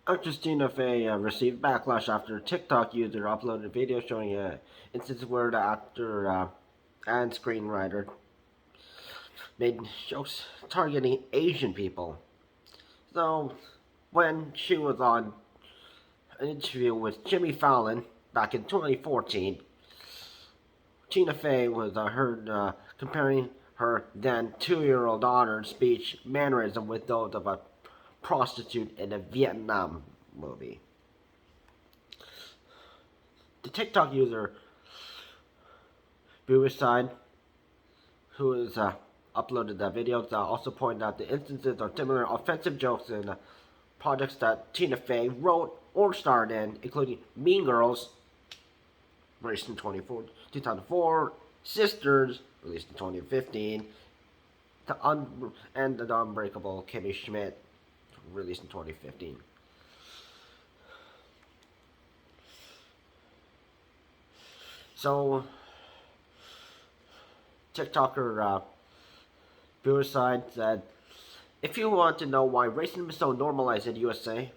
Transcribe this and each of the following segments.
Actress Tina Fey received backlash after a TikTok user uploaded a video showing an instance where the actor and screenwriter made jokes targeting Asian people. So, when she was on an interview with Jimmy Fallon back in 2014, Tina Fey was heard comparing her then 2-year-old daughter's speech mannerism with those of a prostitute in a Vietnam movie. The TikTok user Suicide, who has uploaded that video, also pointed out the instances of similar offensive jokes in projects that Tina Fey wrote or starred in, including Mean Girls, released in 2004, Sisters, released in 2015, and the Unbreakable Kimmy Schmidt, released in 2015. So, TikToker Suicide said, if you want to know why racism is so normalized in the USA,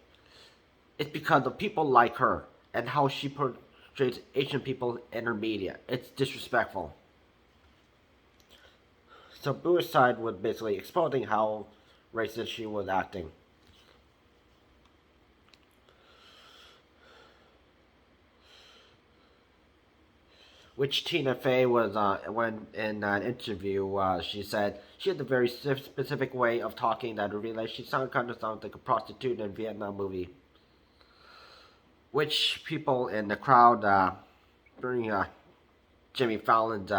it's because of people like her and how she portrays Asian people in her media. It's disrespectful. So Suicide was basically exposing how racist she was acting. Which Tina Fey was, when in an interview, she said she had a very specific way of talking that revealed she kind of sounds like a prostitute in a Vietnam movie. Which people in the crowd during Jimmy Fallon's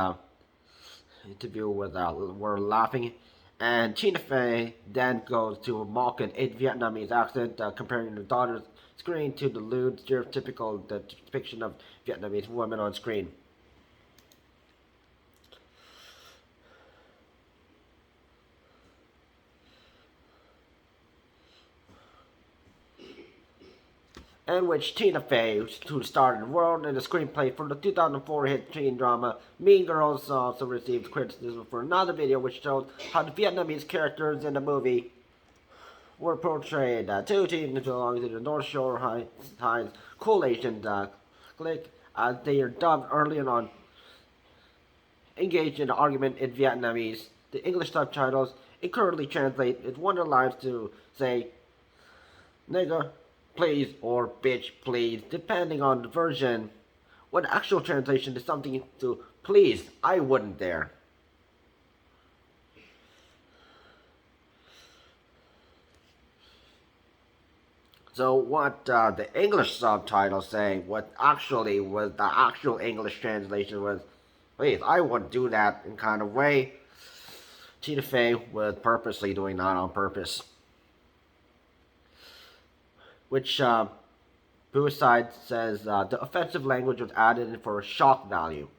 interview were laughing, and Tina Fey then goes to mock an Vietnamese accent, comparing her daughter's screen to the lewd, stereotypical depiction of Vietnamese women on screen. In which Tina Fey, who starred in the world in the screenplay for the 2004 hit teen drama Mean Girls, also received criticism for another video which showed how the Vietnamese characters in the movie were portrayed. Two teens belonging to the North Shote High cool Asian clique, as they are dubbed early on, engaged in an argument in Vietnamese. The English subtitles currently translate its one of the lines to say, nigga, please, or bitch, please, depending on the version. When the actual translation is something to please, I wouldn't dare. So what the English subtitles say, what actually was the actual English translation was, please, I wouldn't do that in kind of way. Tina Fey was purposely doing that on purpose. Which Suicide says the offensive language was added for shock value,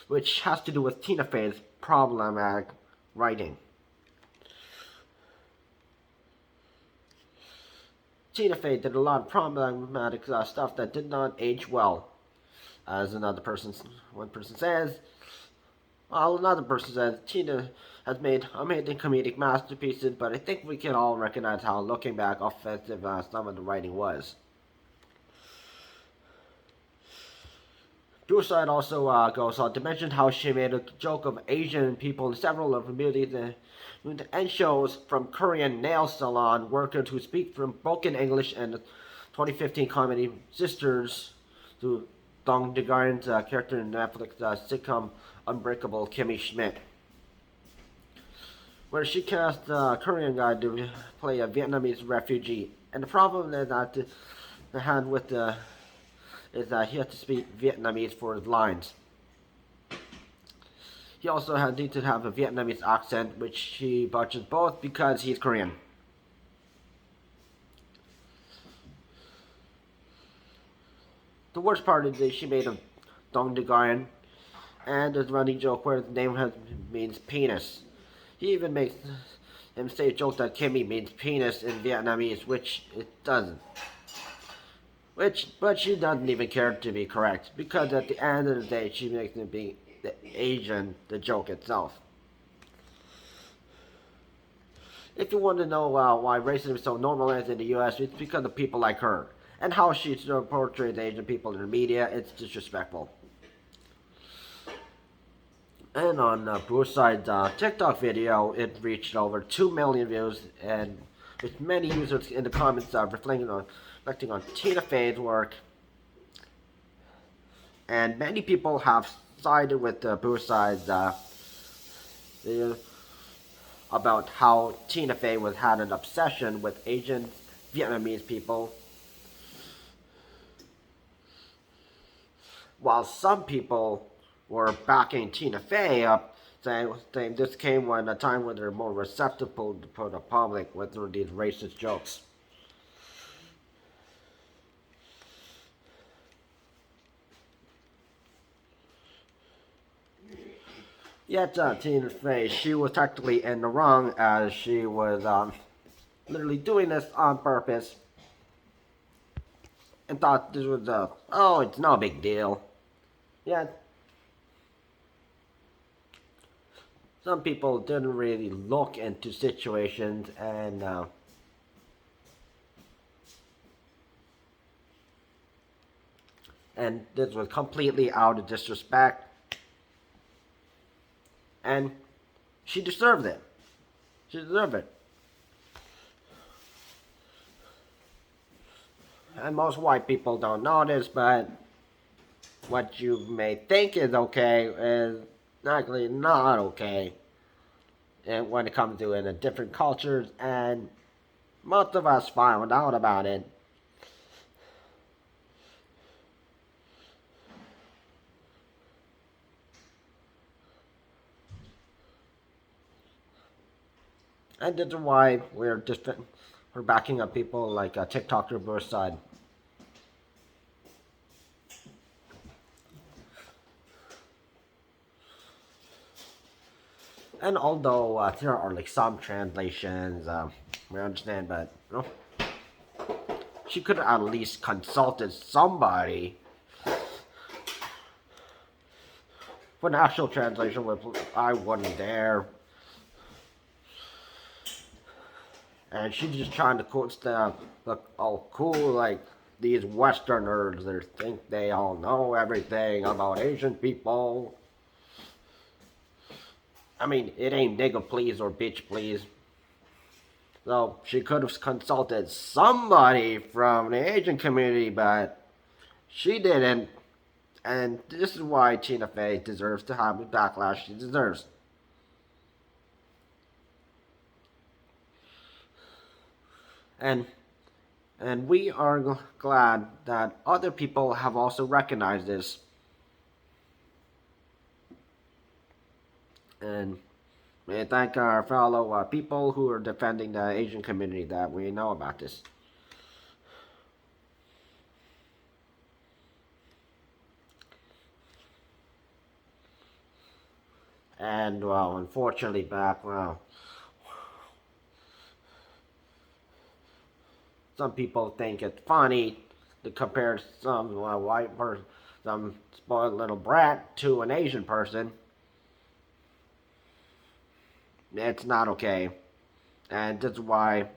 which has to do with Tina Fey's problematic writing. Tina Fey did a lot of problematic stuff that did not age well, as one person says. While another person says Tina has made amazing comedic masterpieces, but I think we can all recognize how, looking back, offensive some of the writing was. Suicide also goes on to mention how she made a joke of Asian people in several of her movies and shows, from Korean nail salon workers who speak from broken English and the 2015 comedy Sisters to Dong DeGarn's character in Netflix sitcom Unbreakable Kimmy Schmidt, where she cast a Korean guy to play a Vietnamese refugee. And the problem is that the hand with the is that he had to speak Vietnamese for his lines. He also needed to have a Vietnamese accent, which he botches both because he's Korean. The worst part is that she made a Dong DeGarn, and there's a running joke where his name means penis. He even makes him say a joke that Kimmy means penis in Vietnamese, which it doesn't. But she doesn't even care to be correct, because at the end of the day, she makes him be the Asian, the joke itself. If you want to know why racism is so normalized in the US, it's because of people like her. And how she portrays Asian people in the media, it's disrespectful. And on Brewside's TikTok video, it reached over 2 million views, and with many users in the comments reflecting on Tina Fey's work. And many people have sided with Brewside's video about how Tina Fey had an obsession with Asian Vietnamese people, while some people were backing Tina Fey up, saying this came when a time when they're more receptive to the public with these racist jokes. Yet Tina Fey, she was technically in the wrong, as she was literally doing this on purpose and thought this was oh, it's no big deal. Yet some people didn't really look into situations, and this was completely out of disrespect, and she deserved it. She deserved it. And most white people don't know this, but what you may think is okay is actually not okay. And when it comes to different cultures, and most of us found out about it. And this is why we're backing up people like TikToker Brewside. And although there are like some translations, we understand, but you know, she could have at least consulted somebody for an actual translation. I wasn't there, and she's just trying to look all cool, like these Westerners that think they all know everything about Asian people. I mean, it ain't nigga please or bitch please. So she could have consulted somebody from the Asian community, but she didn't. And this is why Tina Fey deserves to have the backlash she deserves. And we are glad that other people have also recognized this. And we thank our fellow people who are defending the Asian community that we know about this. And well, unfortunately, some people think it's funny to compare some white person, some spoiled little brat, to an Asian person. It's not okay. And that's why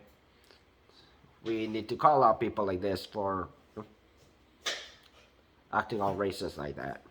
we need to call out people like this for acting all racist like that.